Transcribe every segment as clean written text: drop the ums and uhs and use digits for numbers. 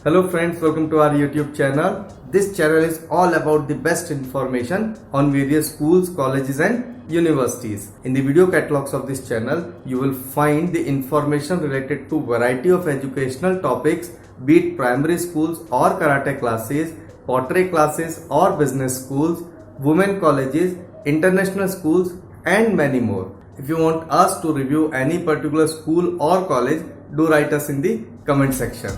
Hello friends, welcome to our YouTube channel. This channel is all about the best information on various schools, colleges and universities. In the video catalogs of this channel, you will find the information related to variety of educational topics, be it primary schools or karate classes, pottery classes or business schools, women colleges, international schools and many more. If you want us to review any particular school or college, do write us in the comment section.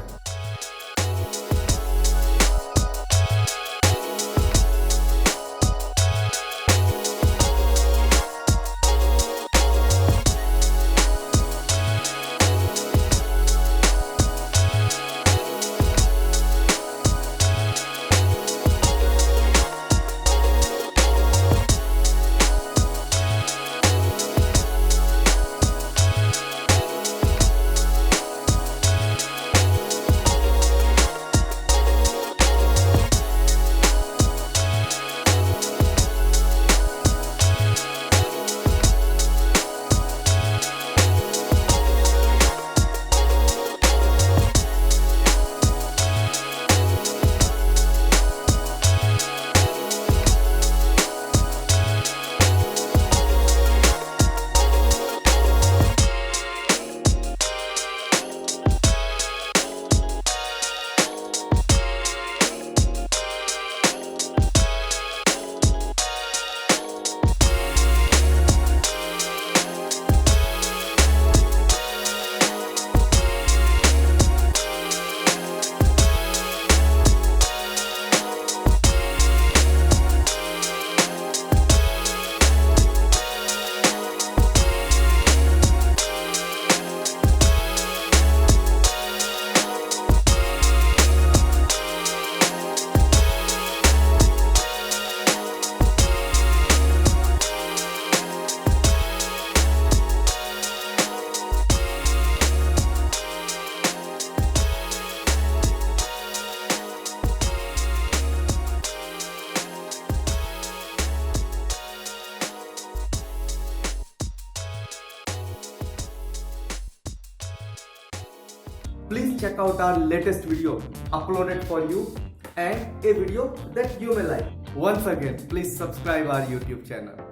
Please check out our latest video uploaded for you and a video that you may like. Once again, please subscribe our YouTube channel.